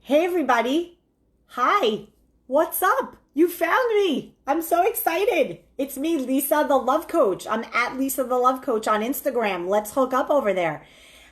Hey everybody. Hi. What's up? You found me. I'm so excited. It's me, Lisa the Love Coach. I'm at Lisa the Love Coach on Instagram. Let's hook up over there.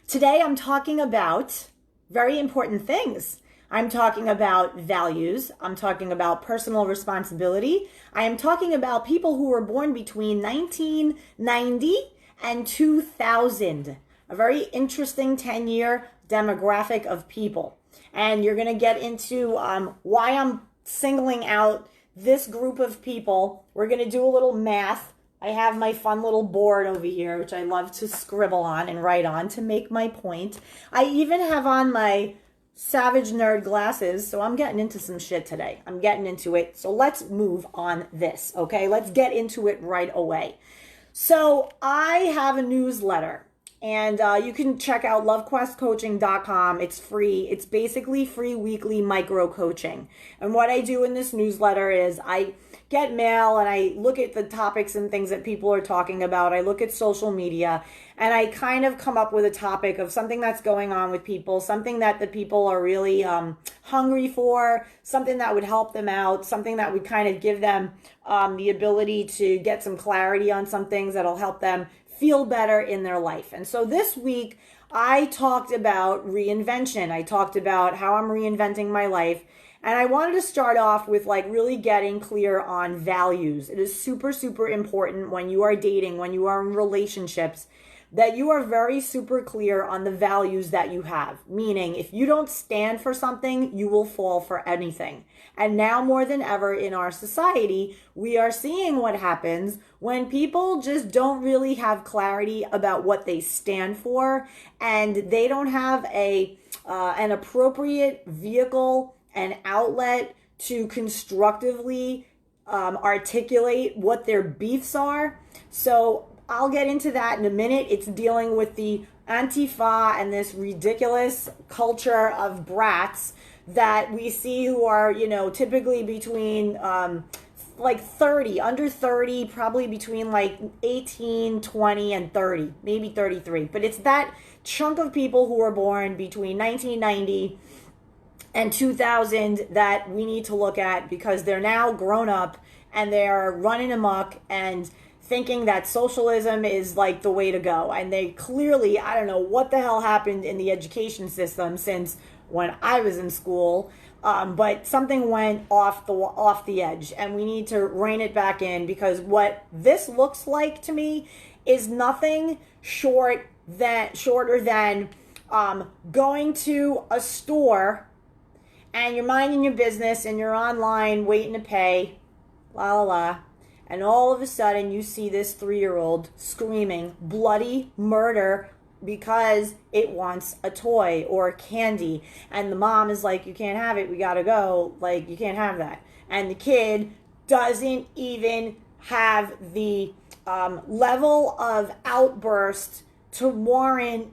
Today I'm talking about very important things. I'm talking about values. I'm talking about personal responsibility. I am talking about people who were born between 1990 and 2000. A very interesting 10-year demographic of people. And you're going to get into why I'm singling out this group of people. We're going to do a little math. I have my fun little board over here, which I love to scribble on and write on to make my point. I even have on my Savage Nerd glasses, so I'm getting into some shit today. I'm getting into it. So let's move on this, okay? Let's get into it right away. So I have a newsletter. And you can check out lovequestcoaching.com. It's free. It's basically free weekly micro coaching. And what I do in this newsletter is I get mail and I look at the topics and things that people are talking about. I look at social media and I kind of come up with a topic of something that's going on with people, something that the people are really hungry for, something that would help them out, something that would kind of give them the ability to get some clarity on some things that'll help them feel better in their life. And so this week, I talked about reinvention. I talked about how I'm reinventing my life. And I wanted to start off with like really getting clear on values. It is super, super important when you are dating, when you are in relationships, that you are very super clear on the values that you have. Meaning, if you don't stand for something, you will fall for anything. And now more than ever in our society, we are seeing what happens when people just don't really have clarity about what they stand for, and they don't have an appropriate vehicle and outlet to constructively articulate what their beefs are. So I'll get into that in a minute. It's dealing with the Antifa and this ridiculous culture of brats that we see who are, typically between like 30, under 30, probably between like 18, 20, and 30, maybe 33. But it's that chunk of people who were born between 1990 and 2000 that we need to look at, because they're now grown up and they're running amok and thinking that socialism is like the way to go. And they clearly, I don't know what the hell happened in the education system since when I was in school, but something went off the edge, and we need to rein it back in, because what this looks like to me is nothing shorter than going to a store and you're minding your business and you're online waiting to pay, la la la. And all of a sudden you see this 3-year-old screaming bloody murder because it wants a toy or a candy. And the mom is like, you can't have it, we gotta go. Like, you can't have that. And the kid doesn't even have the level of outburst to warrant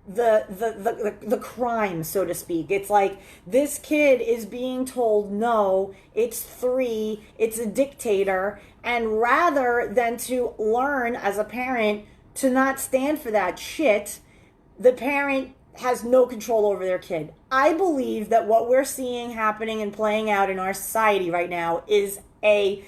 the crime, so to speak. It's like this kid is being told, no, it's 3, it's a dictator. And rather than to learn as a parent to not stand for that shit, the parent has no control over their kid. I believe that what we're seeing happening and playing out in our society right now is a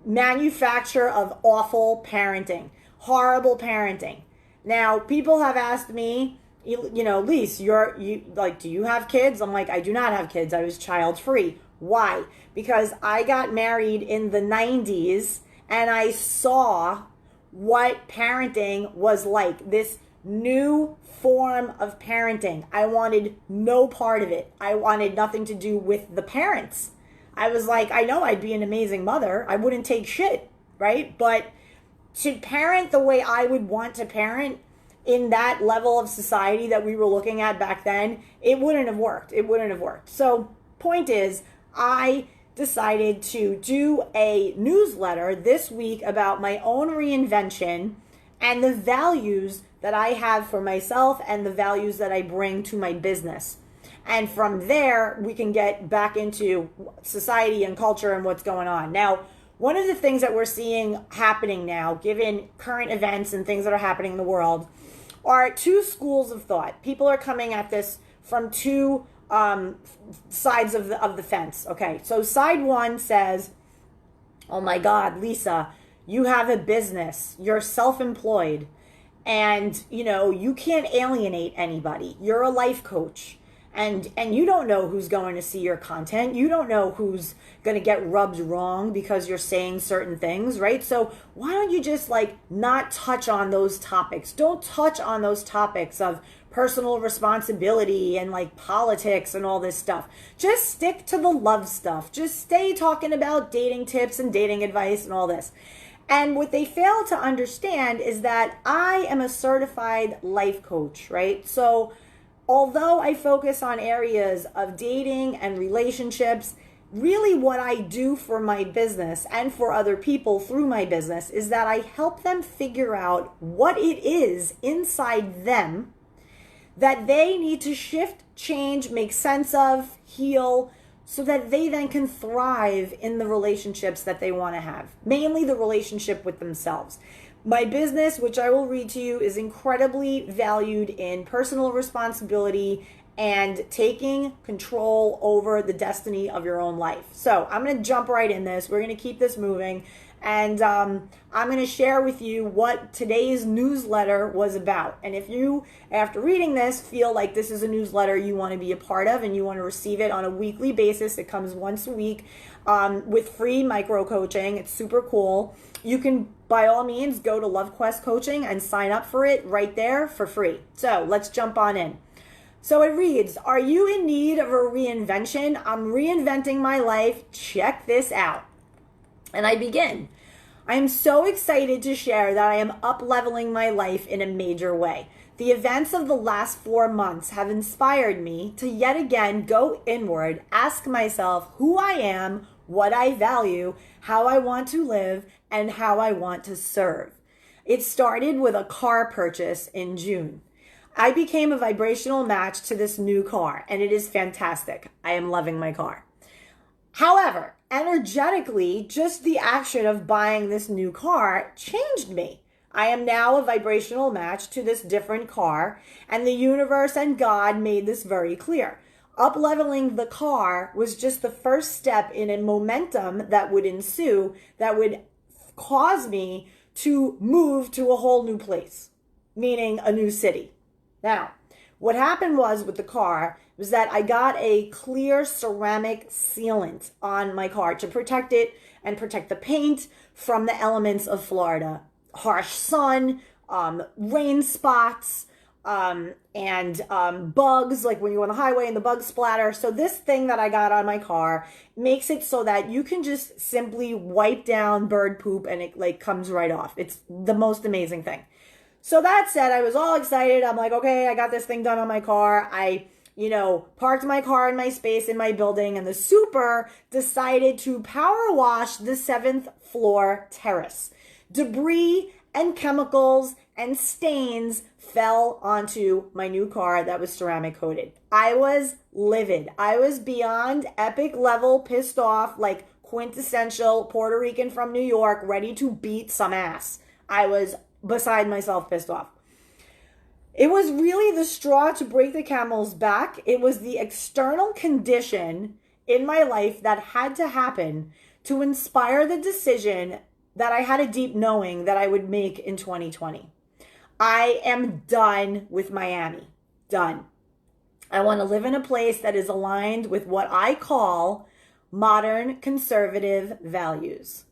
manufacture of awful parenting, horrible parenting. Now, people have asked me, Lise, do you have kids? I'm like, I do not have kids. I was child free. Why? Because I got married in the 90s and I saw what parenting was like, this new form of parenting. I wanted no part of it. I wanted nothing to do with the parents. I was like, I know I'd be an amazing mother. I wouldn't take shit, right? But to parent the way I would want to parent in that level of society that we were looking at back then, it wouldn't have worked. It wouldn't have worked. So point is, I decided to do a newsletter this week about my own reinvention and the values that I have for myself and the values that I bring to my business. And from there, we can get back into society and culture and what's going on. Now, one of the things that we're seeing happening now, given current events and things that are happening in the world, are two schools of thought. People are coming at this from two sides of the fence. Okay, so side one says, oh my God, Lisa, you have a business, you're self-employed, and you can't alienate anybody. You're a life coach, and you don't know who's going to see your content. You don't know who's going to get rubbed wrong because you're saying certain things, right? So why don't you just not touch on those topics? Don't touch on those topics of personal responsibility and politics and all this stuff. Just stick to the love stuff. Just stay talking about dating tips and dating advice and all this. And what they fail to understand is that I am a certified life coach, right? So although I focus on areas of dating and relationships, really what I do for my business and for other people through my business is that I help them figure out what it is inside them that they need to shift, change, make sense of, heal, so that they then can thrive in the relationships that they want to have, mainly the relationship with themselves. My business, which I will read to you, is incredibly valued in personal responsibility and taking control over the destiny of your own life. So I'm going to jump right in this. We're going to keep this moving. And I'm going to share with you what today's newsletter was about. And if you, after reading this, feel like this is a newsletter you want to be a part of and you want to receive it on a weekly basis, it comes once a week with free micro coaching. It's super cool. You can, by all means, go to LoveQuest Coaching and sign up for it right there for free. So let's jump on in. So it reads, are you in need of a reinvention? I'm reinventing my life. Check this out. And I begin. I am so excited to share that I am up-leveling my life in a major way. The events of the last 4 months have inspired me to yet again go inward, ask myself who I am, what I value, how I want to live, and how I want to serve. It started with a car purchase in June. I became a vibrational match to this new car, and it is fantastic. I am loving my car. However, energetically, just the action of buying this new car changed me. I am now a vibrational match to this different car, and the universe and God made this very clear. Up-leveling the car was just the first step in a momentum that would ensue that would cause me to move to a whole new place, meaning a new city. Now, what happened with the car was that I got a clear ceramic sealant on my car to protect it and protect the paint from the elements of Florida. Harsh sun, rain spots, and bugs, like when you're on the highway and the bugs splatter. So this thing that I got on my car makes it so that you can just simply wipe down bird poop and it comes right off. It's the most amazing thing. So that said, I was all excited. I'm like, okay, I got this thing done on my car. I parked my car in my space in my building, and the super decided to power wash the 7th floor terrace. Debris and chemicals and stains fell onto my new car that was ceramic coated. I was livid. I was beyond epic level pissed off, like quintessential Puerto Rican from New York, ready to beat some ass. I was beside myself pissed off. It was really the straw to break the camel's back. It was the external condition in my life that had to happen to inspire the decision that I had a deep knowing that I would make in 2020. I am done with Miami. Done. I want to live in a place that is aligned with what I call modern conservative values.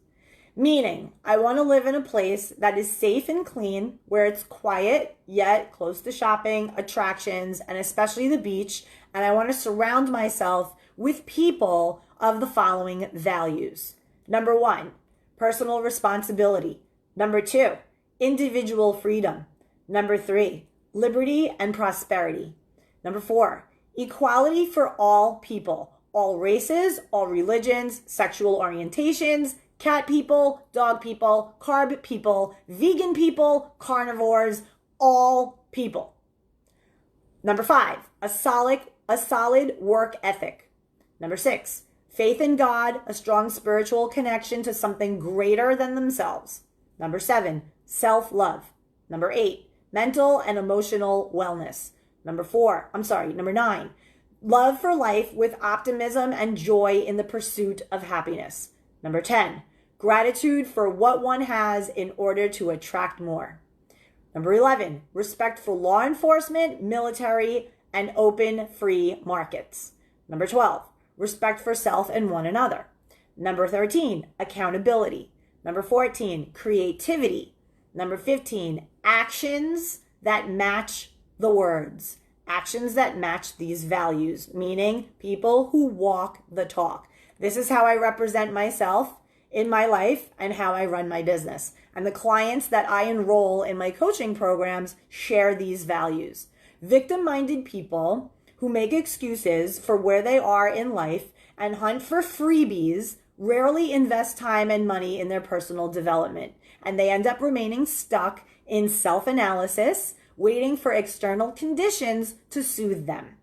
Meaning, I want to live in a place that is safe and clean, where it's quiet, yet close to shopping, attractions, and especially the beach. And I want to surround myself with people of the following values. Number 1, personal responsibility. Number 2, individual freedom. Number 3, liberty and prosperity. Number 4, equality for all people, all races, all religions, sexual orientations, cat people, dog people, carb people, vegan people, carnivores, all people. Number 5, a solid work ethic. Number 6, faith in God, a strong spiritual connection to something greater than themselves. Number 7, self-love. Number 8, mental and emotional wellness. Number 9, Love for life with optimism and joy in the pursuit of happiness. Number 10, gratitude for what one has in order to attract more. Number 11, respect for law enforcement, military, and open, free markets. Number 12, respect for self and one another. Number 13, accountability. Number 14, creativity. Number 15, actions that match the words. Actions that match these values, meaning people who walk the talk. This is how I represent myself in my life and how I run my business. And the clients that I enroll in my coaching programs share these values. Victim-minded people who make excuses for where they are in life and hunt for freebies rarely invest time and money in their personal development. And they end up remaining stuck in self-analysis, waiting for external conditions to soothe them.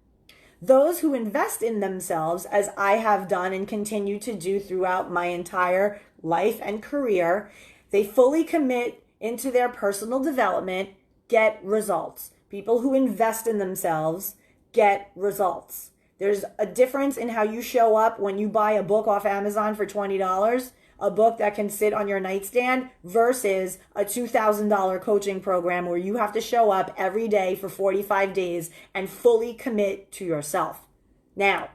Those who invest in themselves, as I have done and continue to do throughout my entire life and career, they fully commit into their personal development, get results. People who invest in themselves get results. There's a difference in how you show up when you buy a book off Amazon for $20, a book that can sit on your nightstand, versus a $2,000 coaching program where you have to show up every day for 45 days and fully commit to yourself. Now,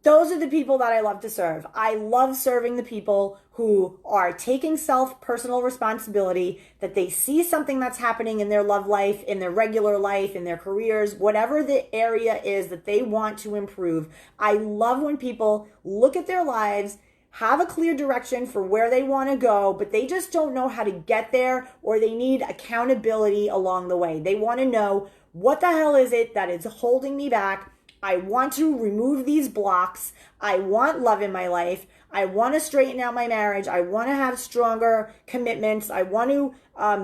those are the people that I love to serve. I love serving the people who are taking personal responsibility, that they see something that's happening in their love life, in their regular life, in their careers, whatever the area is that they want to improve. I love when people look at their lives, have a clear direction for where they want to go, but they just don't know how to get there, or they need accountability along the way. They want to know, what the hell is it that is holding me back? I want to remove these blocks. I want love in my life. I want to straighten out my marriage. I want to have stronger commitments. I want to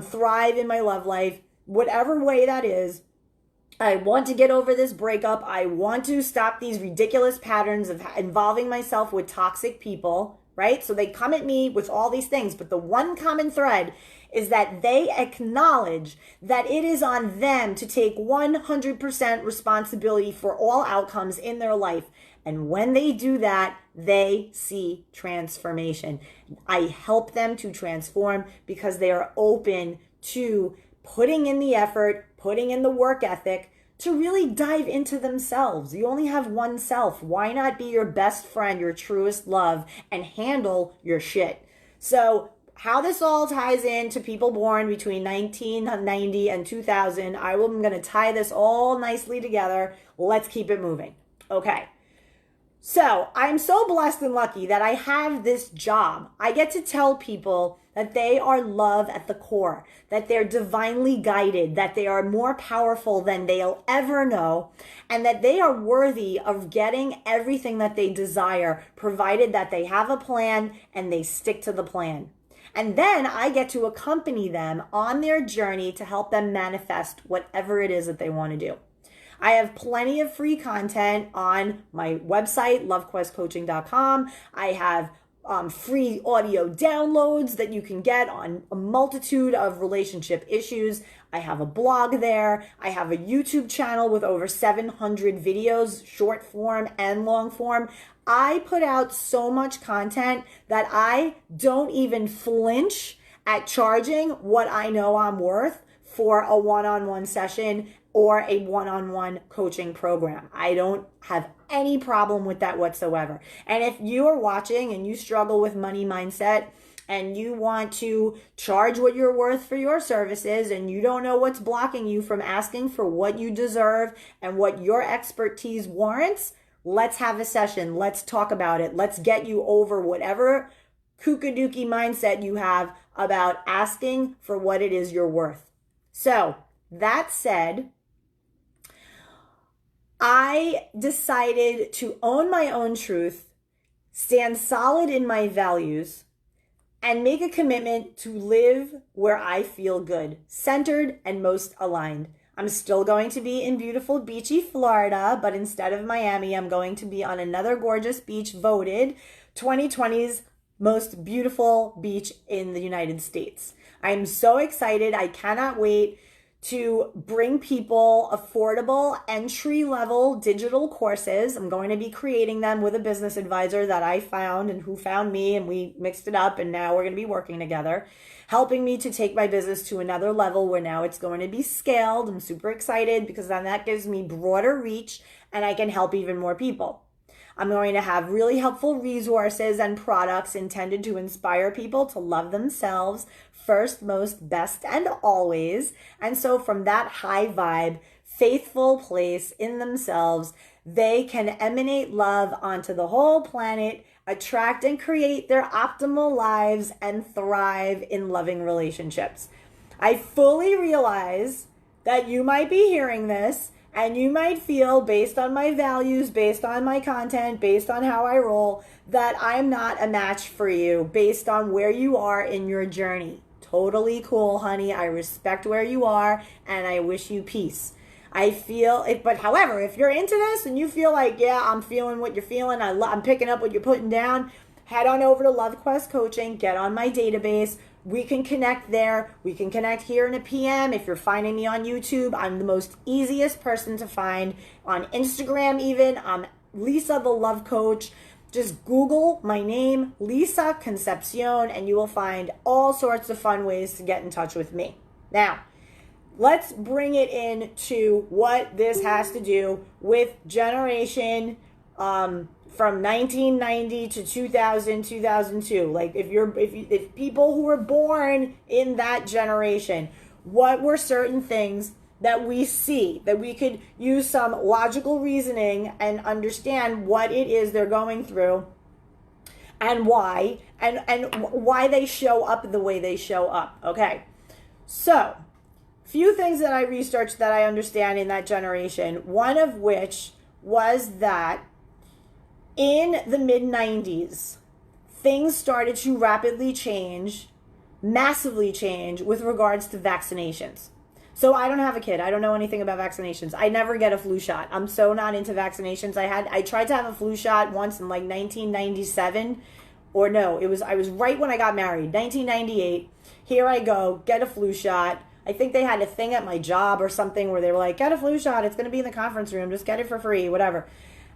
thrive in my love life, whatever way that is. I want to get over this breakup. I want to stop these ridiculous patterns of involving myself with toxic people, right? So they come at me with all these things, but the one common thread is that they acknowledge that it is on them to take 100% responsibility for all outcomes in their life. And when they do that, they see transformation. I help them to transform because they are open to putting in the effort, putting in the work ethic to really dive into themselves. You only have one self. Why not be your best friend, your truest love, and handle your shit? So how this all ties into people born between 1990 and 2000, I'm going to tie this all nicely together. Let's keep it moving. Okay. So I'm so blessed and lucky that I have this job. I get to tell people that they are love at the core, that they're divinely guided, that they are more powerful than they'll ever know, and that they are worthy of getting everything that they desire, provided that they have a plan and they stick to the plan. And then I get to accompany them on their journey to help them manifest whatever it is that they want to do. I have plenty of free content on my website, lovequestcoaching.com. I have free audio downloads that you can get on a multitude of relationship issues. I have a blog there. I have a YouTube channel with over 700 videos, short form and long form. I put out so much content that I don't even flinch at charging what I know I'm worth for a one-on-one session or a one-on-one coaching program. I don't have any problem with that whatsoever. And if you are watching and you struggle with money mindset and you want to charge what you're worth for your services and you don't know what's blocking you from asking for what you deserve and what your expertise warrants, let's have a session. Let's talk about it. Let's get you over whatever kookadookey mindset you have about asking for what it is you're worth. So that said, I decided to own my own truth, stand solid in my values, and make a commitment to live where I feel good, centered, and most aligned. I'm still going to be in beautiful, beachy Florida, but instead of Miami, I'm going to be on another gorgeous beach voted 2020's most beautiful beach in the United States. I'm so excited. I cannot wait to bring people affordable entry-level digital courses. I'm going to be creating them with a business advisor that I found and who found me, and we mixed it up, and now we're going to be working together, helping me to take my business to another level where now it's going to be scaled. I'm super excited because then that gives me broader reach and I can help even more people. I'm going to have really helpful resources and products intended to inspire people to love themselves first, most, best, and always. And so from that high vibe, faithful place in themselves, they can emanate love onto the whole planet, attract and create their optimal lives, and thrive in loving relationships. I fully realize that you might be hearing this and you might feel, based on my values, based on my content, based on how I roll, that I'm not a match for you based on where you are in your journey. Totally cool, honey. I respect where you are and I wish you peace. I feel it, but however, if you're into this and you feel like, yeah, I'm feeling what you're feeling, I'm picking up what you're putting down, head on over to LoveQuest Coaching, get on my database. We can connect there. We can connect here in a PM. If you're finding me on YouTube, I'm the most easiest person to find. On Instagram even, I'm Lisa the Love Coach. Just Google my name, Lisa Concepcion, and you will find all sorts of fun ways to get in touch with me. Now, let's bring it into what this has to do with generation from 1990 to 2000, 2002. Like if people who were born in that generation, what were certain things that we see, that we could use some logical reasoning and understand what it is they're going through and why, and why they show up the way they show up. Okay. So, few things that I researched that I understand in that generation, one of which was that in the mid-90s, things started to rapidly change, massively change with regards to vaccinations. So I don't have a kid. I don't know anything about vaccinations. I never get a flu shot. I'm so not into vaccinations. I tried to have a flu shot once in like 1997, or no, I was right when I got married, 1998. Here I go, get a flu shot. I think they had a thing at my job or something where they were like, get a flu shot. It's going to be in the conference room. Just get it for free, whatever.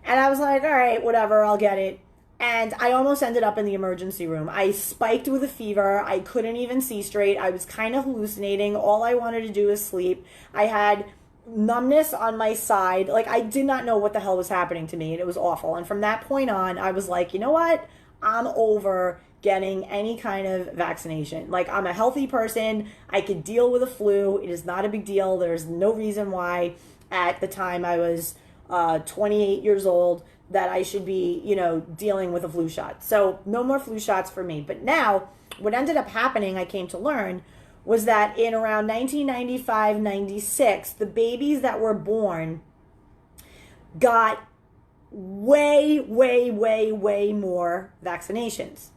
And I was like, all right, whatever, I'll get it. And I almost ended up in the emergency room. I spiked with a fever. I couldn't even see straight. I was kind of hallucinating. All I wanted to do was sleep. I had numbness on my side. Like, I did not know what the hell was happening to me, and it was awful. And from that point on, I was like, you know what? I'm over getting any kind of vaccination. Like, I'm a healthy person. I could deal with a flu. It is not a big deal. There's no reason why at the time I was 28 years old that I should be, dealing with a flu shot. So no more flu shots for me. But now what ended up happening, I came to learn, was that in around 1995, 96, the babies that were born got way, way, way, way more vaccinations.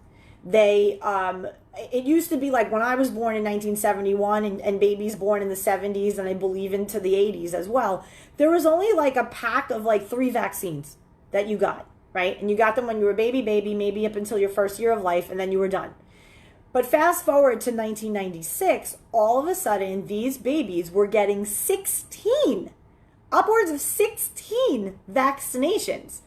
It used to be like when I was born in 1971 and babies born in the 70s and I believe into the 80s as well, there was only like a pack of like 3 vaccines that you got, right? And you got them when you were a baby, maybe up until your first year of life, and then you were done. But fast forward to 1996, all of a sudden these babies were getting 16, upwards of 16 vaccinations.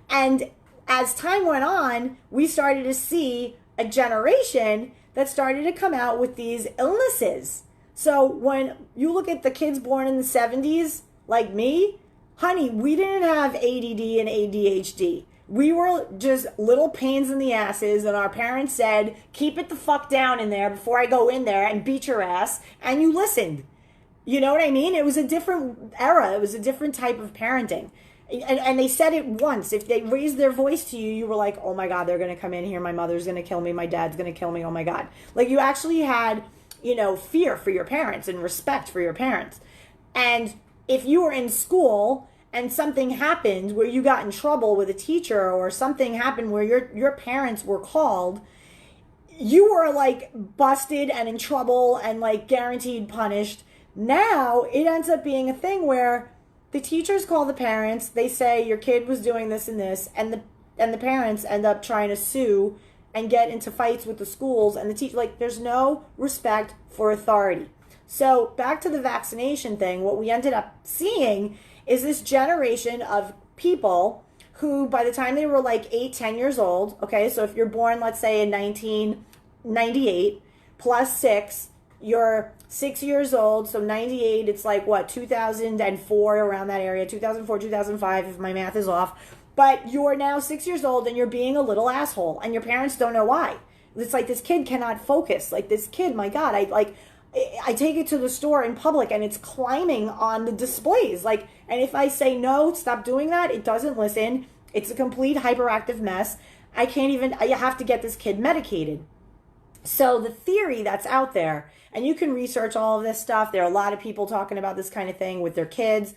And as time went on, we started to see a generation that started to come out with these illnesses. So when you look at the kids born in the 70s, like me, honey, we didn't have ADD and ADHD. We were just little pains in the asses, and our parents said, keep it the fuck down in there before I go in there and beat your ass, and you listened. You know what I mean? It was a different era. It was a different type of parenting. And they said it once. If they raised their voice to you, you were like, oh my God, they're going to come in here. My mother's going to kill me. My dad's going to kill me. Oh my God. Like, you actually had, fear for your parents and respect for your parents. And if you were in school and something happened where you got in trouble with a teacher, or something happened where your parents were called, you were like busted and in trouble and like guaranteed punished. Now it ends up being a thing where the teachers call the parents, they say your kid was doing this and this, and the parents end up trying to sue and get into fights with the schools and the teacher. Like, there's no respect for authority. So back to the vaccination thing, what we ended up seeing is this generation of people who by the time they were like 8, 10 years old, okay, so if you're born, let's say in 1998 plus 6, you're 6 years old, so 98, it's like what, 2004, around that area, 2004, 2005, if my math is off. But you're now 6 years old and you're being a little asshole and your parents don't know why. It's like this kid cannot focus. Like this kid, my God, I take it to the store in public and it's climbing on the displays. Like, and if I say no, stop doing that, it doesn't listen. It's a complete hyperactive mess. I have to get this kid medicated. So the theory that's out there, and you can research all of this stuff. There are a lot of people talking about this kind of thing with their kids,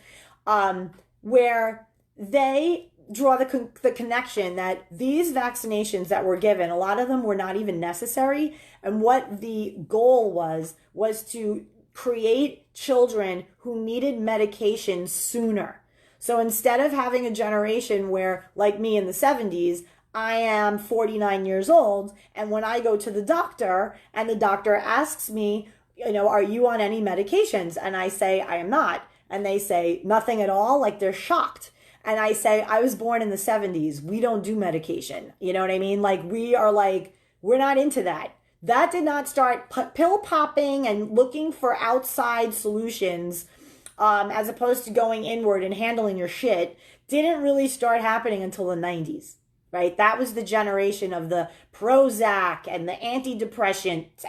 where they draw the connection that these vaccinations that were given, a lot of them were not even necessary. And what the goal was to create children who needed medication sooner. So instead of having a generation where, like me in the 70s, I am 49 years old, and when I go to the doctor and the doctor asks me, are you on any medications? And I say, I am not. And they say, nothing at all? Like they're shocked. And I say, I was born in the 70s. We don't do medication. You know what I mean? Like we're not into that. That did not start pill popping and looking for outside solutions, as opposed to going inward and handling your shit, didn't really start happening until the 90s. Right? That was the generation of the Prozac and the antidepressants.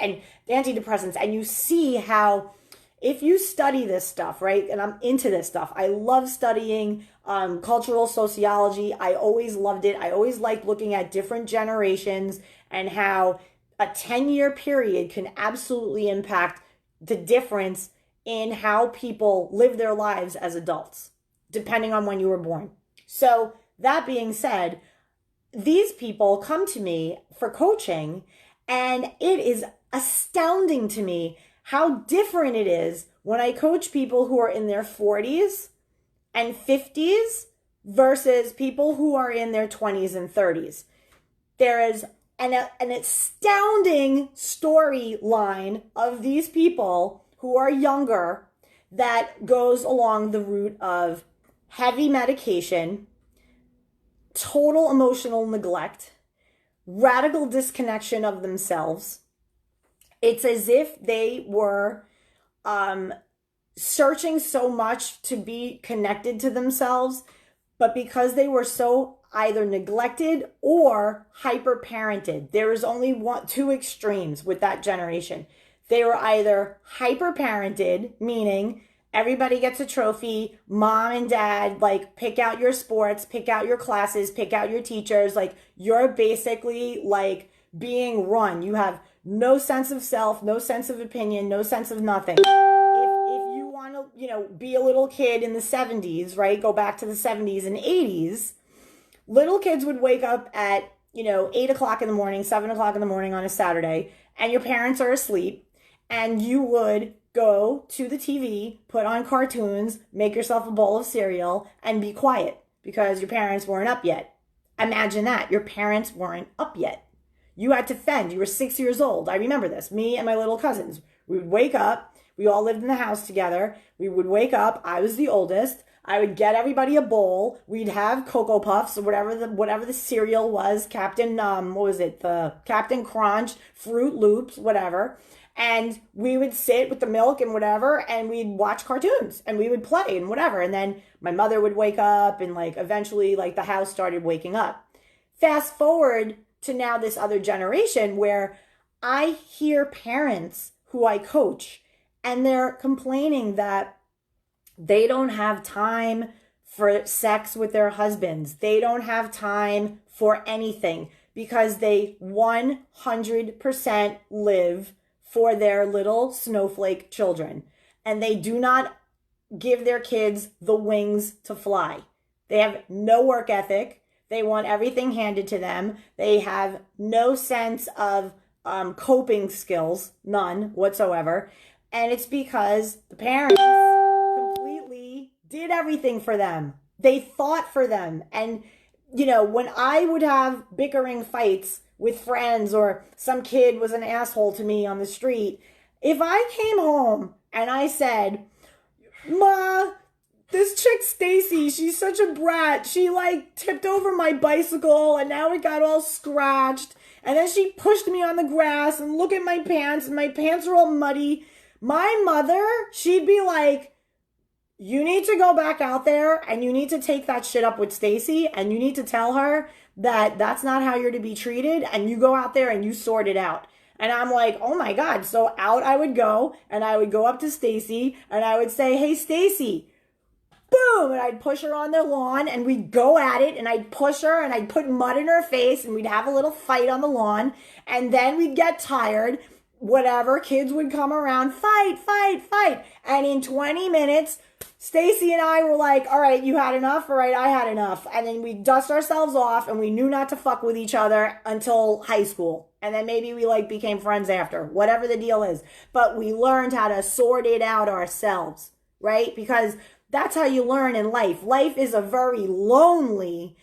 And you see how, if you study this stuff, right? And I'm into this stuff. I love studying cultural sociology. I always loved it. I always liked looking at different generations and how a 10-year period can absolutely impact the difference in how people live their lives as adults, depending on when you were born. So that being said, these people come to me for coaching, and it is astounding to me how different it is when I coach people who are in their 40s and 50s versus people who are in their 20s and 30s. There is an astounding storyline of these people who are younger that goes along the route of heavy medication, total emotional neglect, radical disconnection of themselves. It's as if they were searching so much to be connected to themselves, but because they were so either neglected or hyper-parented, there is only two extremes with that generation. They were either hyper-parented, meaning everybody gets a trophy, mom and dad, like, pick out your sports, pick out your classes, pick out your teachers, like, you're basically, like, being run. You have no sense of self, no sense of opinion, no sense of nothing. If you want to, be a little kid in the 70s, right, go back to the 70s and 80s, little kids would wake up at, 8 o'clock in the morning, 7 o'clock in the morning on a Saturday, and your parents are asleep, and you would go to the TV, put on cartoons, make yourself a bowl of cereal, and be quiet because your parents weren't up yet. Imagine that. Your parents weren't up yet. You had to fend. You were 6 years old. I remember this. Me and my little cousins. We would wake up. We all lived in the house together. We would wake up. I was the oldest. I would get everybody a bowl. We'd have Cocoa Puffs or whatever the cereal was. Captain, the Captain Crunch, Fruit Loops, whatever. And we would sit with the milk and whatever, and we'd watch cartoons and we would play and whatever. And then my mother would wake up and eventually the house started waking up. Fast forward to now this other generation where I hear parents who I coach and they're complaining that they don't have time for sex with their husbands. They don't have time for anything because they 100% live for their little snowflake children. And they do not give their kids the wings to fly. They have no work ethic. They want everything handed to them. They have no sense of coping skills, none whatsoever. And it's because the parents completely did everything for them. They thought for them. And, when I would have bickering fights with friends or some kid was an asshole to me on the street, if I came home And I said, Ma, this chick Stacy, she's such a brat. She like tipped over my bicycle and now it got all scratched. And then she pushed me on the grass and look at my pants and my pants are all muddy. My mother, she'd be like, you need to go back out there and you need to take that shit up with Stacy and you need to tell her that that's not how you're to be treated and you go out there and you sort it out. And I'm like, oh my God. So out I would go and I would go up to Stacy and I would say, hey, Stacy, boom. And I'd push her on the lawn and we'd go at it and I'd push her and I'd put mud in her face and we'd have a little fight on the lawn. And then we'd get tired. Whatever, kids would come around, fight, fight, fight. And in 20 minutes, Stacy and I were like, all right, you had enough? All right, I had enough. And then we dust ourselves off and we knew not to fuck with each other until high school. And then maybe we like became friends after, whatever the deal is. But we learned how to sort it out ourselves, right? Because that's how you learn in life. Life is a very lonely,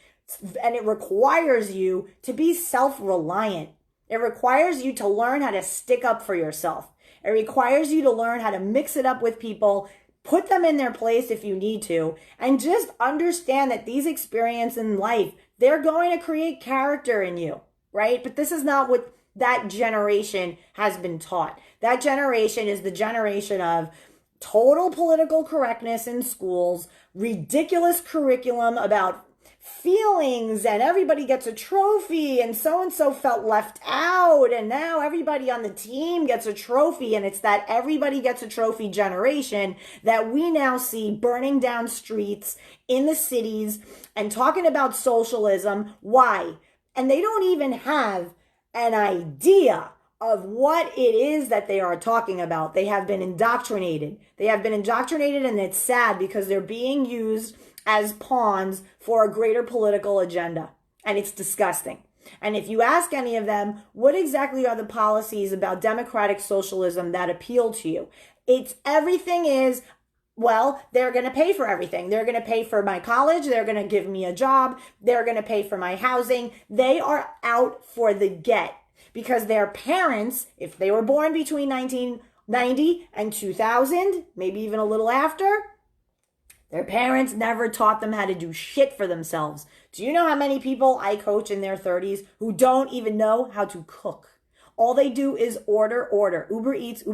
and it requires you to be self-reliant. It requires you to learn how to stick up for yourself. It requires you to learn how to mix it up with people, put them in their place if you need to, and just understand that these experiences in life, they're going to create character in you, right? But this is not what that generation has been taught. That generation is the generation of total political correctness in schools, ridiculous curriculum about feelings, and everybody gets a trophy, and so felt left out, and now everybody on the team gets a trophy, and it's that everybody gets a trophy generation that we now see burning down streets in the cities and talking about socialism. Why? And they don't even have an idea of what it is that they are talking about. They have been indoctrinated. And it's sad because they're being used as pawns for a greater political agenda. And it's disgusting. And if you ask any of them, what exactly are the policies about democratic socialism that appeal to you? It's everything is, well, they're going to pay for everything. They're going to pay for my college. They're going to give me a job. They're going to pay for my housing. They are out for the get because their parents, if they were born between 1990 and 2000, maybe even a little after, their parents never taught them how to do shit for themselves. Do you know how many people I coach in their 30s who don't even know how to cook? All they do is order. Uber Eats.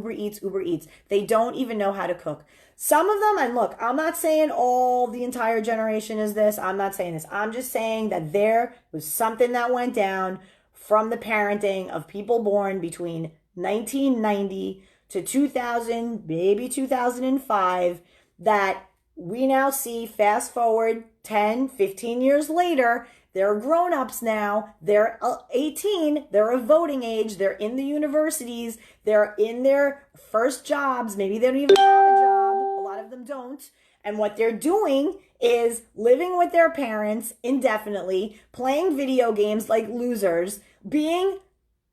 They don't even know how to cook. Some of them, and look, I'm not saying the entire generation is this. I'm not saying this. I'm just saying that there was something that went down from the parenting of people born between 1990 to 2000, maybe 2005, that we now see, fast forward 10, 15 years later, they're grown-ups now. They're 18. They're of voting age. They're in the universities. They're in their first jobs. Maybe they don't even have a job. A lot of them don't. And what they're doing is living with their parents indefinitely, playing video games like losers, being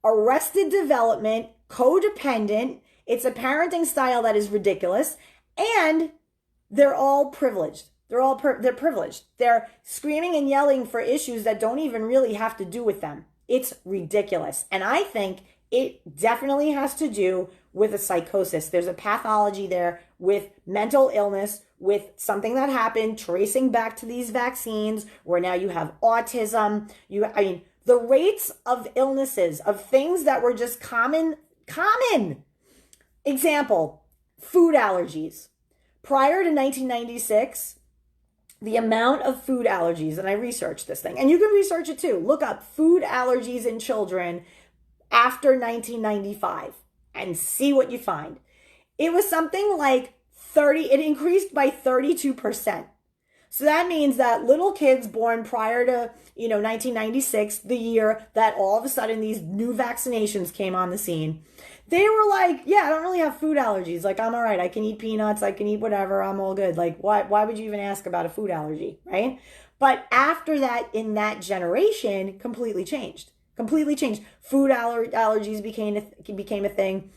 arrested development, codependent. It's a parenting style that is ridiculous. And they're all privileged. They're privileged. They're screaming and yelling for issues that don't even really have to do with them. It's ridiculous. And I think it definitely has to do with a psychosis. There's a pathology there with mental illness, with something that happened, tracing back to these vaccines, where now you have autism. The rates of illnesses, of things that were just common. Example, food allergies. Prior to 1996, the amount of food allergies, and I researched this thing, and you can research it too. Look up food allergies in children after 1995 and see what you find. It was something like it increased by 32%. So that means that little kids born prior to, 1996, the year that all of a sudden these new vaccinations came on the scene, they were like, yeah, I don't really have food allergies. Like, I'm all right. I can eat peanuts. I can eat whatever. I'm all good. Like, why would you even ask about a food allergy, right? But after that, in that generation, completely changed. Food allergies became a thing.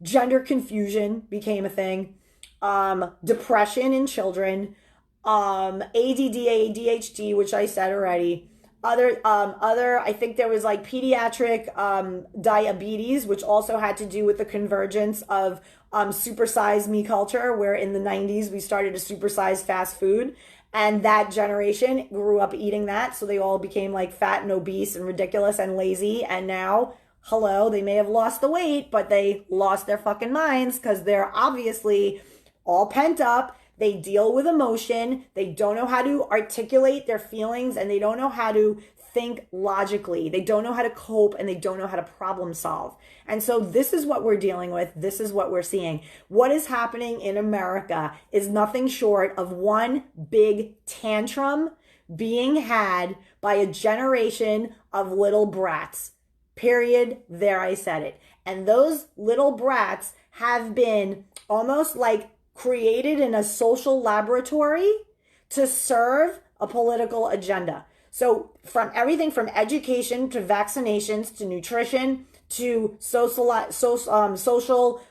Gender confusion became a thing. Depression in children. ADD, ADHD, which I said already. I think there was like pediatric diabetes, which also had to do with the convergence of supersize me culture, where in the 90s we started to supersize fast food. And that generation grew up eating that. So they all became like fat and obese and ridiculous and lazy. And now, hello, they may have lost the weight, but they lost their fucking minds because they're obviously all pent up. They deal with emotion. They don't know how to articulate their feelings, and they don't know how to think logically. They don't know how to cope, and they don't know how to problem solve. And so this is what we're dealing with. This is what we're seeing. What is happening in America is nothing short of one big tantrum being had by a generation of little brats. Period. There, I said it. And those little brats have been almost like created in a social laboratory to serve a political agenda. So from everything from education to vaccinations to nutrition to the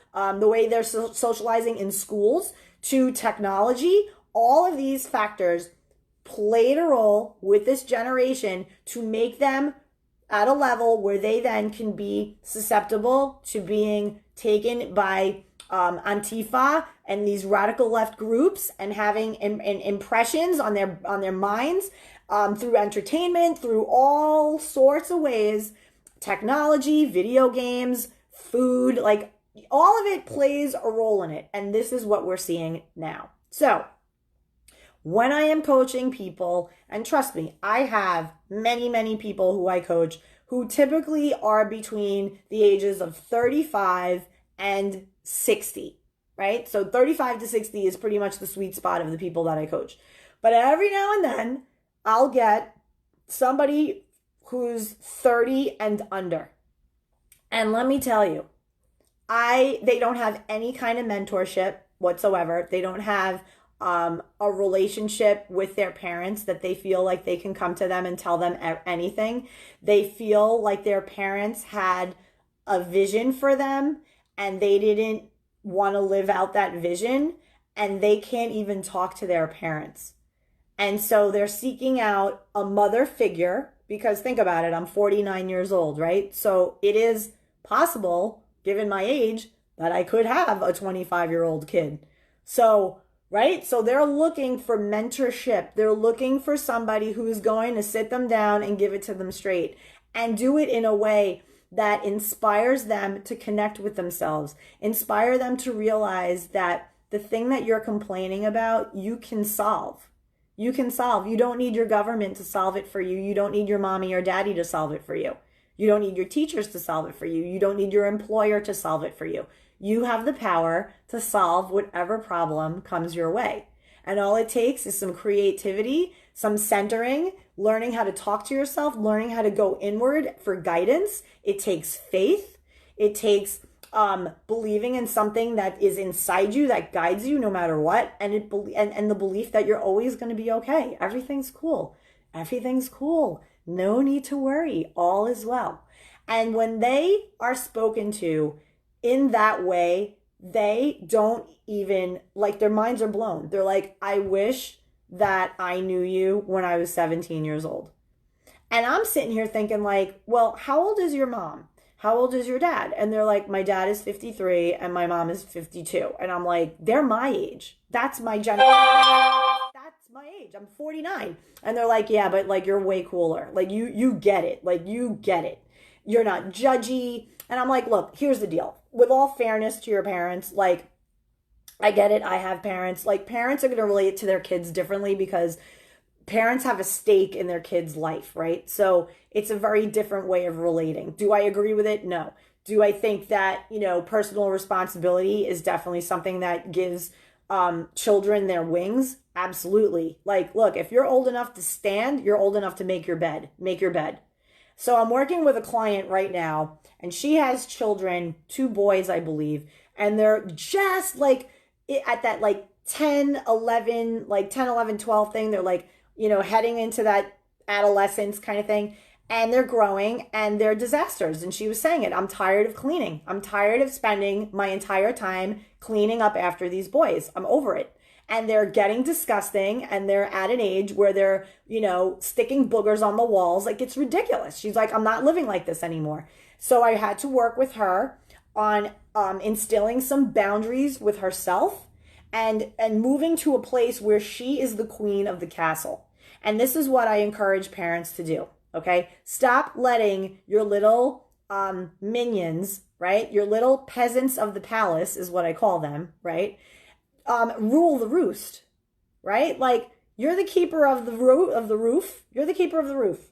way they're socializing in schools to technology, all of these factors played a role with this generation to make them at a level where they then can be susceptible to being taken by Antifa and these radical left groups and having impressions on their minds through entertainment, through all sorts of ways, technology, video games, food, like all of it plays a role in it. And this is what we're seeing now. So when I am coaching people, and trust me, I have many, many people who I coach who typically are between the ages of 35 and 60, right? So 35 to 60 is pretty much the sweet spot of the people that I coach. But every now and then, I'll get somebody who's 30 and under. And let me tell you, they don't have any kind of mentorship whatsoever. They don't have a relationship with their parents that they feel like they can come to them and tell them anything. They feel like their parents had a vision for them and they didn't want to live out that vision, and they can't even talk to their parents. And so they're seeking out a mother figure, because think about it, I'm 49 years old, right? So it is possible, given my age, that I could have a 25-year-old kid. So, right? So they're looking for mentorship. They're looking for somebody who's going to sit them down and give it to them straight and do it in a way that inspires them to connect with themselves, inspire them to realize that the thing that you're complaining about, you can solve. You can solve. You don't need your government to solve it for you. You don't need your mommy or daddy to solve it for you. You don't need your teachers to solve it for you. You don't need your employer to solve it for you. You have the power to solve whatever problem comes your way. And all it takes is some creativity, some centering, learning how to talk to yourself, learning how to go inward for guidance. It takes faith. It takes believing in something that is inside you that guides you no matter what, and the belief that you're always going to be okay. Everything's cool. Everything's cool. No need to worry. All is well. And when they are spoken to in that way, they don't even, like, their minds are blown. They're like, I wish that I knew you when I was 17 years old. And I'm sitting here thinking like, well, how old is your mom? How old is your dad? And they're like, my dad is 53 and my mom is 52. And I'm like, they're my age. That's my generation. That's my age. I'm 49. And they're like, yeah, but like, you're way cooler. Like you get it. Like you get it. You're not judgy. And I'm like, look, here's the deal. With all fairness to your parents, like, I get it. I have parents. Like, parents are going to relate to their kids differently because parents have a stake in their kids' life, right? So it's a very different way of relating. Do I agree with it? No. Do I think that, personal responsibility is definitely something that gives children their wings? Absolutely. Like, look, if you're old enough to stand, you're old enough to make your bed. Make your bed. So I'm working with a client right now, and she has children, 2 boys, I believe, and they're just like at that like 10, 11, 12 thing. They're like, heading into that adolescence kind of thing, and they're growing and they're disasters. And she was saying it. I'm tired of cleaning. I'm tired of spending my entire time cleaning up after these boys. I'm over it. and they're getting disgusting, and they're at an age where they're, sticking boogers on the walls. Like, it's ridiculous. She's like, I'm not living like this anymore. So I had to work with her on instilling some boundaries with herself and moving to a place where she is the queen of the castle. And this is what I encourage parents to do. Okay, stop letting your little minions, right? Your little peasants of the palace is what I call them, right? Rule the roost, right? Like, you're the keeper of the roof. You're the keeper of the roof.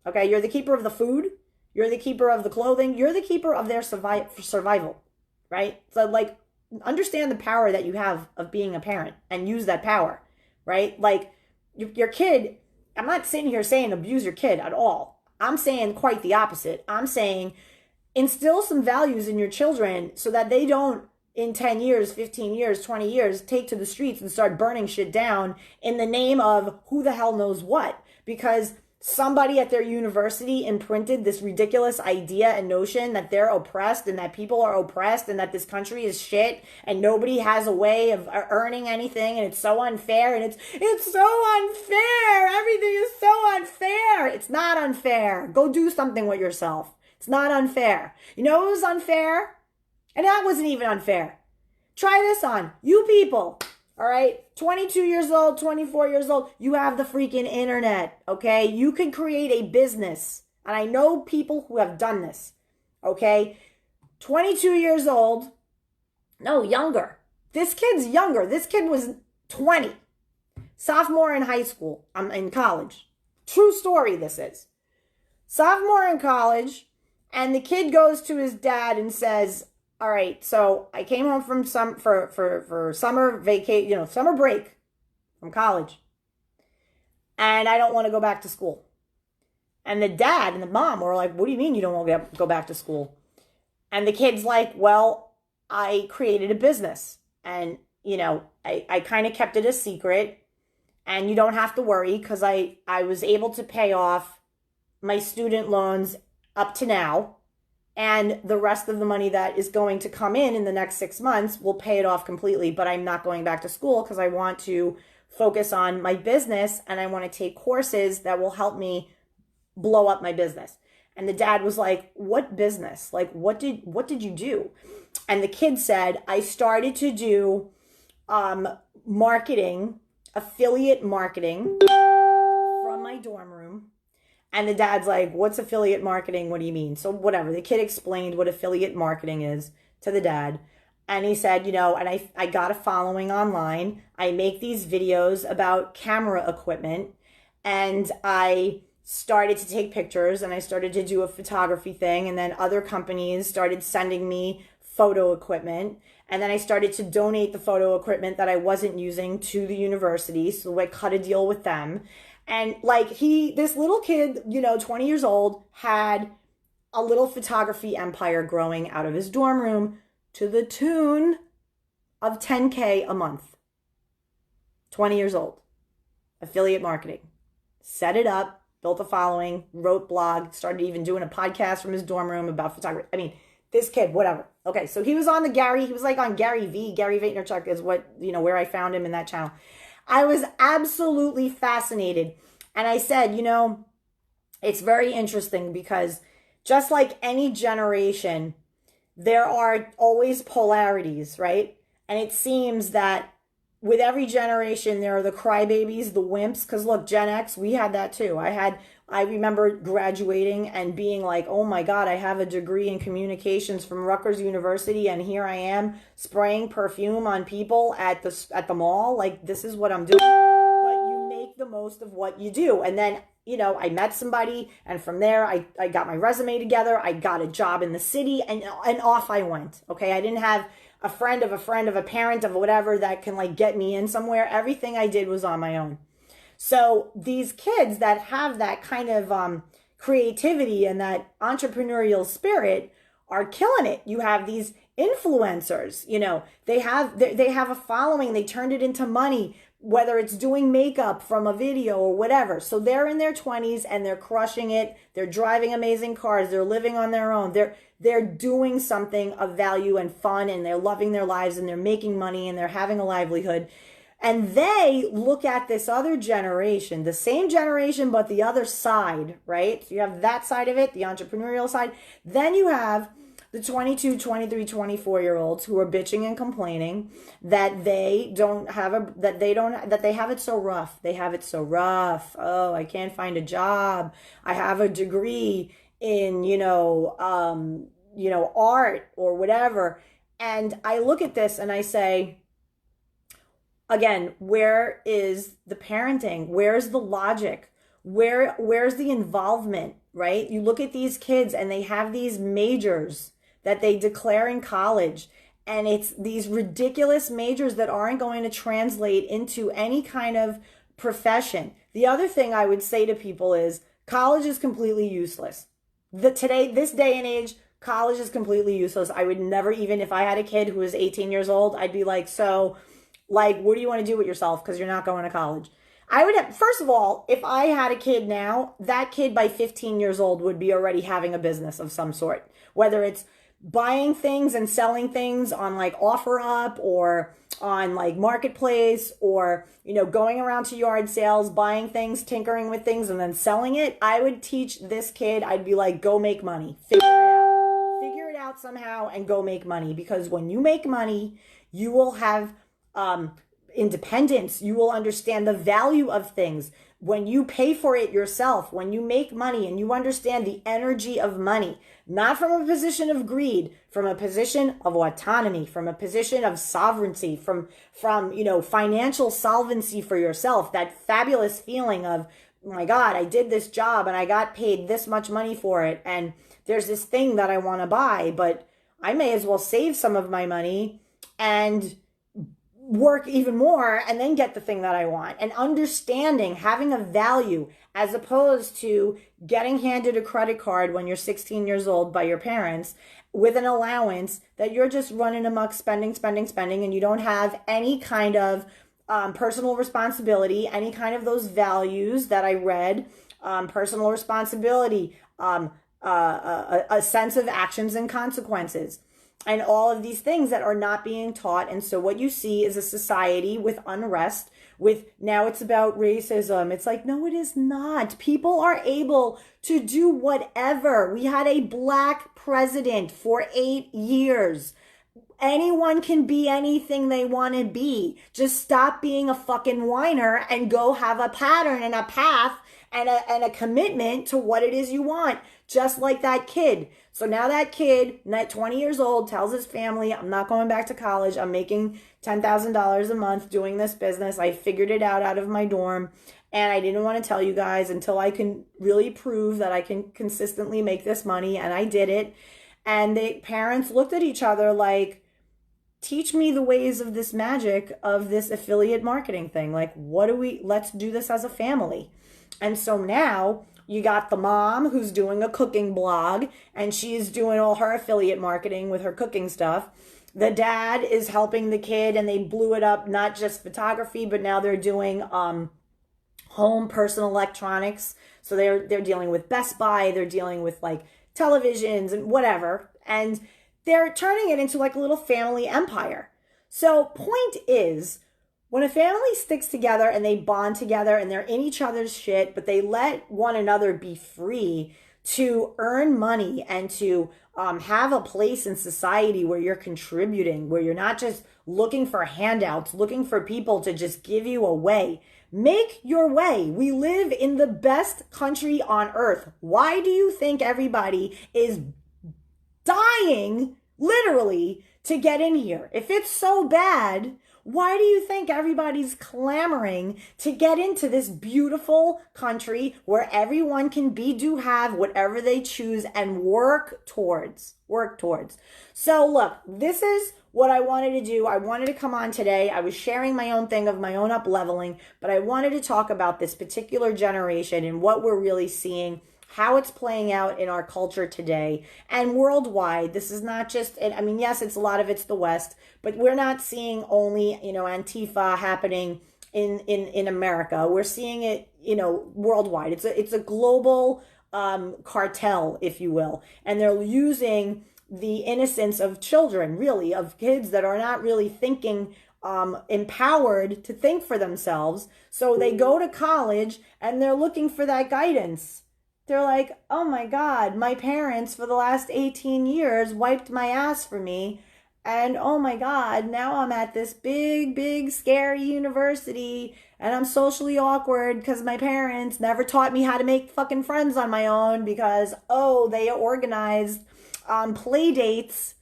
Okay, you're the keeper of the food. You're the keeper of the clothing. You're the keeper of their survival, right? So, like, understand the power that you have of being a parent and use that power, right? Like, your kid, I'm not sitting here saying abuse your kid at all. I'm saying quite the opposite. I'm saying instill some values in your children so that they don't, in 10 years, 15 years, 20 years, take to the streets and start burning shit down in the name of who the hell knows what. Because somebody at their university imprinted this ridiculous idea and notion that they're oppressed and that people are oppressed and that this country is shit and nobody has a way of earning anything and it's so unfair and it's so unfair. Everything is so unfair. It's not unfair. Go do something with yourself. It's not unfair. You know what was unfair? And that wasn't even unfair. Try this on. You people. All right, 22 years old, 24 years old, you have the freaking internet, okay? You can create a business. And I know people who have done this, okay? 22 years old, no, younger. This kid's younger. This kid was 20, sophomore in high school. I'm in college. True story, this is. Sophomore in college, and the kid goes to his dad and says, all right, so I came home from for summer vacation, summer break from college. And I don't want to go back to school. And the dad and the mom were like, what do you mean you don't want to go back to school? And the kid's like, well, I created a business. And, I kind of kept it a secret. And you don't have to worry because I was able to pay off my student loans up to now. And the rest of the money that is going to come in the next 6 months will pay it off completely. But I'm not going back to school because I want to focus on my business and I want to take courses that will help me blow up my business. And the dad was like, what business? Like, what did you do? And the kid said, I started to do marketing, affiliate marketing from my dorm room. And the dad's like, what's affiliate marketing? What do you mean? So whatever. The kid explained what affiliate marketing is to the dad. And he said, and I got a following online. I make these videos about camera equipment. And I started to take pictures and I started to do a photography thing. And then other companies started sending me photo equipment. And then I started to donate the photo equipment that I wasn't using to the university. So I cut a deal with them. And like this little kid, 20 years old, had a little photography empire growing out of his dorm room to the tune of $10K a month. 20 years old. Affiliate marketing. Set it up, built a following, wrote blog, started even doing a podcast from his dorm room about photography. I mean, this kid, whatever. Okay, so he was on he was like on Gary Vaynerchuk is what, where I found him in that channel. I was absolutely fascinated. And I said, it's very interesting because just like any generation, there are always polarities, right? And it seems that with every generation, there are the crybabies, the wimps. Because look, Gen X, we had that too. I remember graduating and being like, oh my God, I have a degree in communications from Rutgers University. And here I am spraying perfume on people at the mall. Like, this is what I'm doing. But you make the most of what you do. And then, I met somebody. And from there, I got my resume together. I got a job in the city and off I went. Okay. I didn't have a friend of a friend of a parent of whatever that can like get me in somewhere. Everything I did was on my own. So these kids that have that kind of creativity and that entrepreneurial spirit are killing it. You have these influencers, they have a following. They turned it into money, whether it's doing makeup from a video or whatever. So they're in their 20s and they're crushing it. They're driving amazing cars. They're living on their own. They're doing something of value and fun, and they're loving their lives and they're making money and they're having a livelihood. And they look at this other generation, the same generation, but the other side, right? So you have that side of it, the entrepreneurial side. Then you have the 22, 23, 24-year-olds who are bitching and complaining that they have it so rough. They have it so rough. Oh, I can't find a job. I have a degree in, art or whatever. And I look at this and I say, again, where is the parenting? Where's the logic? Where's the involvement, right? You look at these kids and they have these majors that they declare in college, and it's these ridiculous majors that aren't going to translate into any kind of profession. The other thing I would say to people is college is completely useless. This day and age, college is completely useless. I would never, even if I had a kid who was 18 years old, I'd be like, so, like, what do you want to do with yourself? Because you're not going to college. First of all, if I had a kid now, that kid by 15 years old would be already having a business of some sort, whether it's buying things and selling things on like OfferUp or on like Marketplace, or, going around to yard sales, buying things, tinkering with things, and then selling it. I would teach this kid, I'd be like, go make money. Figure it out somehow and go make money. Because when you make money, you will have independence. You will understand the value of things. When you pay for it yourself, when you make money and you understand the energy of money, not from a position of greed, from a position of autonomy, from a position of sovereignty, from financial solvency for yourself, that fabulous feeling of, oh my God, I did this job and I got paid this much money for it. And there's this thing that I want to buy, but I may as well save some of my money and work even more and then get the thing that I want. And understanding, having a value, as opposed to getting handed a credit card when you're 16 years old by your parents with an allowance that you're just running amok, spending, and you don't have any kind of personal responsibility, any kind of those values that I read, personal responsibility, a sense of actions and consequences, and all of these things that are not being taught. And so what you see is a society with unrest, with now it's about racism. It's like, no, it is not. People are able to do whatever. We had a black president for 8 years. Anyone can be anything they want to be. Just stop being a fucking whiner and go have a pattern and a path and a commitment to what it is you want. Just like that kid. So now that kid, 20 years old, tells his family, I'm not going back to college. I'm making $10,000 a month doing this business. I figured it out of my dorm. And I didn't want to tell you guys until I can really prove that I can consistently make this money. And I did it. And the parents looked at each other like, teach me the ways of this magic of this affiliate marketing thing. Like, let's do this as a family. And so now you got the mom who's doing a cooking blog and she's doing all her affiliate marketing with her cooking stuff. The dad is helping the kid and they blew it up, not just photography, but now they're doing home personal electronics. So they're dealing with Best Buy, they're dealing with like televisions and whatever. And they're turning it into like a little family empire. So point is, when a family sticks together and they bond together and they're in each other's shit, but they let one another be free to earn money and to have a place in society where you're contributing, where you're not just looking for handouts, looking for people to just give you away. Make your way. We live in the best country on earth. Why do you think everybody is dying, literally, to get in here? If it's so bad, why do you think everybody's clamoring to get into this beautiful country where everyone can do, have whatever they choose and work towards? So look, this is what I wanted to do. I wanted to come on today. I was sharing my own thing of my own up-leveling, but I wanted to talk about this particular generation and what we're really seeing, how it's playing out in our culture today and worldwide. This is not just, I mean, yes, it's a lot of it's the West, but we're not seeing only, Antifa happening in America. We're seeing it, worldwide. It's a global cartel, if you will. And they're using the innocence of children, really, of kids that are not really thinking empowered to think for themselves. So they go to college and they're looking for that guidance. They're like, oh my God, my parents for the last 18 years wiped my ass for me. And oh my God, now I'm at this big, scary university and I'm socially awkward because my parents never taught me how to make fucking friends on my own because, oh, they organized play dates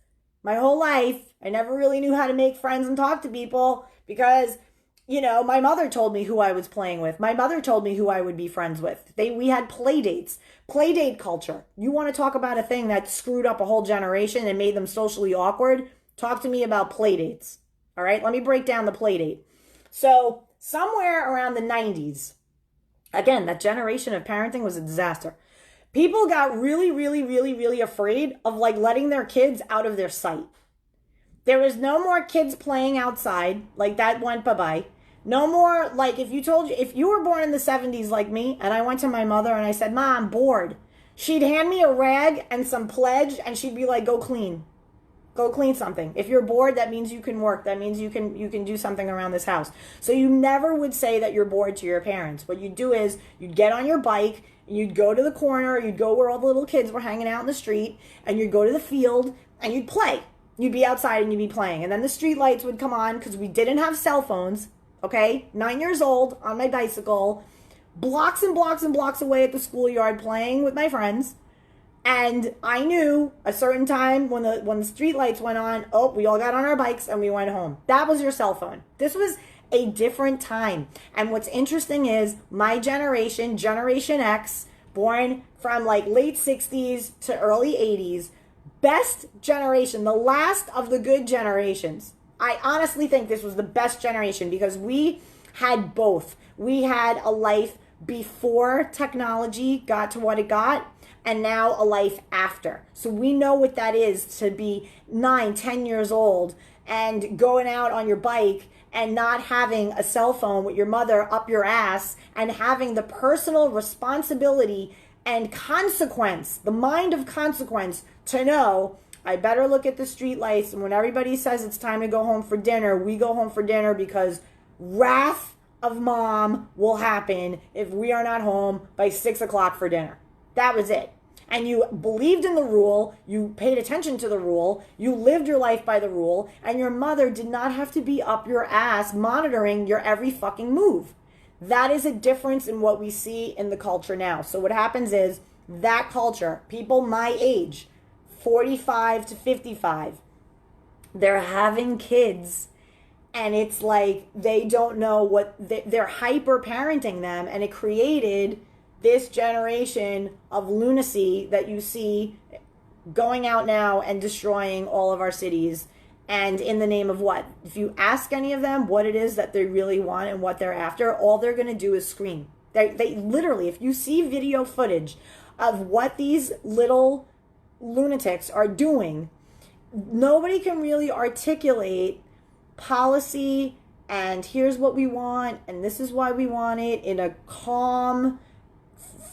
my whole life. I never really knew how to make friends and talk to people because, you know, my mother told me who I was playing with. My mother told me who I would be friends with. We had play dates, play date culture. You want to talk about a thing that screwed up a whole generation and made them socially awkward? Talk to me about play dates. All right, let me break down the play date. So somewhere around the 90s, again, that generation of parenting was a disaster. People got really afraid of like letting their kids out of their sight. There was no more kids playing outside, like that went bye-bye. No more, like if you were born in the 70s like me, and I went to my mother and I said, Ma, I'm bored. She'd hand me a rag and some pledge and she'd be like, go clean. Go clean something. If you're bored, that means you can work. That means you can do something around this house. So you never would say that you're bored to your parents. What you'd do is you'd get on your bike, you'd go to the corner, you'd go where all the little kids were hanging out in the street, and you'd go to the field and you'd play. You'd be outside and you'd be playing. And then the street lights would come on because we didn't have cell phones, okay? 9 years old on my bicycle, blocks and blocks away at the schoolyard playing with my friends. And I knew a certain time when the street lights went on, oh, we all got on our bikes and we went home. That was your cell phone. This was a different time. And what's interesting is my generation, Generation X, born from like late 60s to early 80s, best generation, the last of the good generations. I honestly think this was the best generation because we had both. We had a life before technology got to what it got, and now a life after. So we know what that is to be 9, 10 years old and going out on your bike and not having a cell phone with your mother up your ass and having the personal responsibility and consequence, the mind of consequence to know I better look at the street lights, and when everybody says it's time to go home for dinner, we go home for dinner because wrath of mom will happen if we are not home by 6 o'clock for dinner. That was it. And you believed in the rule, you paid attention to the rule, you lived your life by the rule, and your mother did not have to be up your ass monitoring your every fucking move. That is a difference in what we see in the culture now. So what happens is that culture, people my age, 45 to 55, they're having kids and it's like they don't know what, they're hyper parenting them, and it created this generation of lunacy that you see going out now and destroying all of our cities. And in the name of what? If you ask any of them what it is that they really want and what they're after, all they're going to do is scream. They literally, if you see video footage of what these little lunatics are doing, nobody can really articulate policy and here's what we want and this is why we want it in a calm,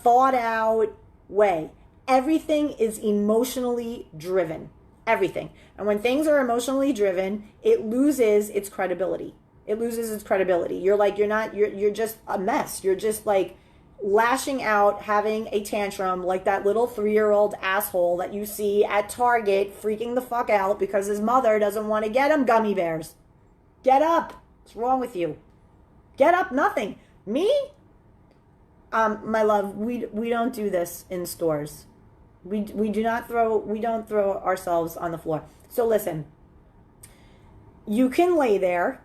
thought out way. Everything is emotionally driven. Everything. And when things are emotionally driven, it loses its credibility. It loses its credibility. You're just a mess. You're just like lashing out, having a tantrum like that little 3-year-old asshole that you see at Target freaking the fuck out because his mother doesn't want to get him gummy bears. Get up. What's wrong with you? Get up. Nothing. Me? My love, we don't do this in stores. We don't throw ourselves on the floor. So listen, you can lay there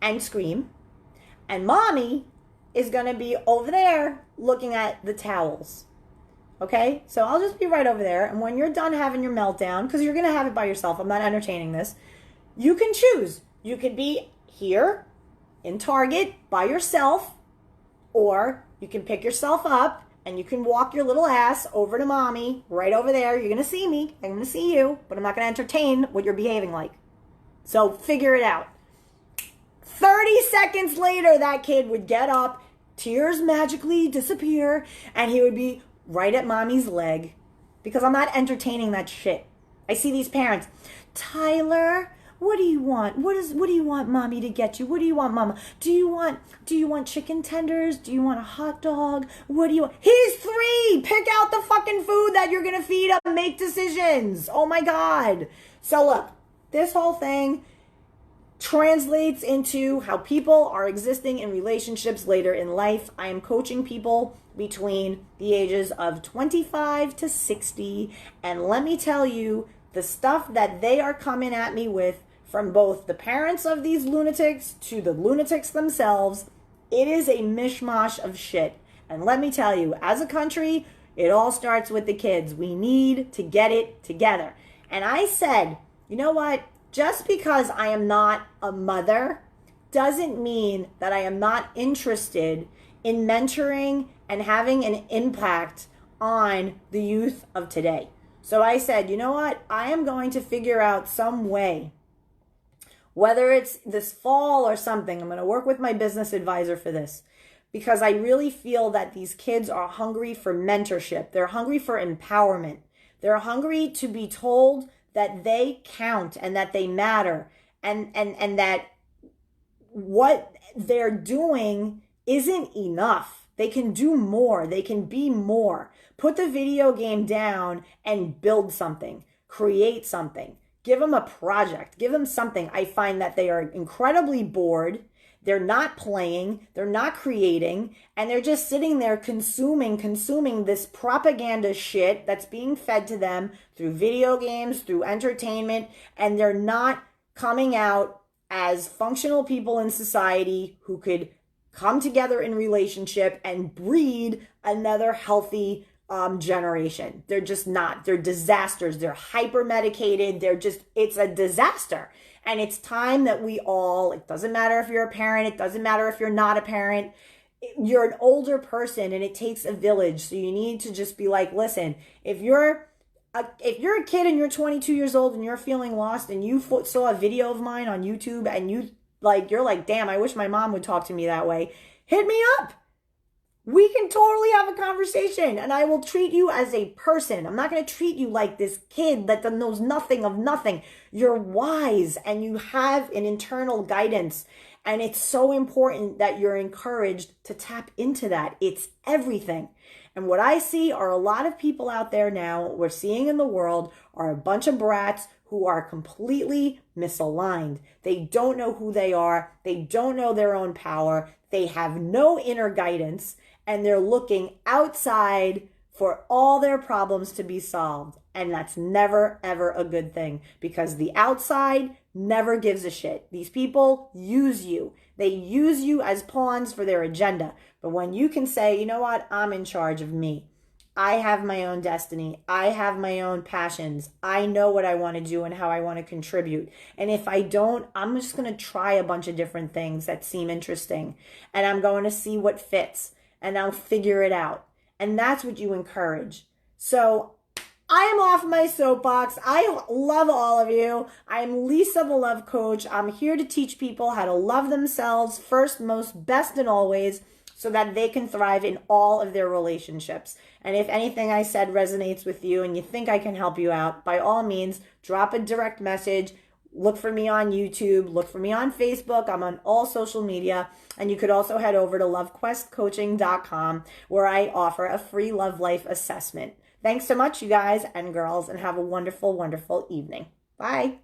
and scream, and mommy is going to be over there looking at the towels. Okay? So I'll just be right over there, and when you're done having your meltdown, because you're going to have it by yourself, I'm not entertaining this, you can choose. You could be here in Target by yourself, or you can pick yourself up and you can walk your little ass over to mommy right over there. You're going to see me. I'm going to see you, but I'm not going to entertain what you're behaving like. So figure it out. 30 seconds later, that kid would get up, tears magically disappear, and he would be right at mommy's leg because I'm not entertaining that shit. I see these parents. Tyler, What do you want? What do you want mommy to get you? What do you want, mama? Do you want chicken tenders? Do you want a hot dog? What do you want? He's 3. Pick out the fucking food that you're going to feed him. Make decisions. Oh my God. So look, this whole thing translates into how people are existing in relationships later in life. I am coaching people between the ages of 25 to 60. And let me tell you, the stuff that they are coming at me with, from both the parents of these lunatics to the lunatics themselves, it is a mishmash of shit. And let me tell you, as a country, it all starts with the kids. We need to get it together. And I said, you know what? Just because I am not a mother doesn't mean that I am not interested in mentoring and having an impact on the youth of today. So I said, you know what? I am going to figure out some way, whether it's this fall or something. I'm going to work with my business advisor for this, because I really feel that these kids are hungry for mentorship. They're hungry for empowerment. They're hungry to be told that they count and that they matter, and that what they're doing isn't enough. They can do more. They can be more. Put the video game down and build something. Create something. Give them a project. Give them something. I find that they are incredibly bored. They're not playing, they're not creating, and they're just sitting there consuming this propaganda shit that's being fed to them through video games, through entertainment, and they're not coming out as functional people in society who could come together in relationship and breed another healthy generation. They're just not. They're disasters. They're hyper medicated. It's a disaster. And it's time that we all, it doesn't matter if you're a parent, it doesn't matter if you're not a parent, you're an older person and it takes a village. So you need to just be like, listen, if you're a kid and you're 22 years old and you're feeling lost and you saw a video of mine on YouTube and you're like, damn, I wish my mom would talk to me that way, hit me up. We can totally have a conversation and I will treat you as a person. I'm not going to treat you like this kid that knows nothing of nothing. You're wise and you have an internal guidance. And it's so important that you're encouraged to tap into that. It's everything. And what I see are a lot of people out there now, we're seeing in the world, are a bunch of brats who are completely misaligned. They don't know who they are. They don't know their own power. They have no inner guidance. And they're looking outside for all their problems to be solved. And that's never, ever a good thing, because the outside never gives a shit. These people use you. They use you as pawns for their agenda. But when you can say, you know what, I'm in charge of me. I have my own destiny. I have my own passions. I know what I want to do and how I want to contribute. And if I don't, I'm just going to try a bunch of different things that seem interesting. And I'm going to see what fits. And I'll figure it out. And that's what you encourage. So I am off my soapbox. I love all of you. I'm Lisa, the love coach. I'm here to teach people how to love themselves first, most, best, and always, so that they can thrive in all of their relationships. And if anything I said resonates with you and you think I can help you out, by all means, drop a direct message. Look for me on YouTube. Look for me on Facebook. I'm on all social media. And you could also head over to lovequestcoaching.com, where I offer a free love life assessment. Thanks so much, you guys and girls, and have a wonderful, wonderful evening. Bye.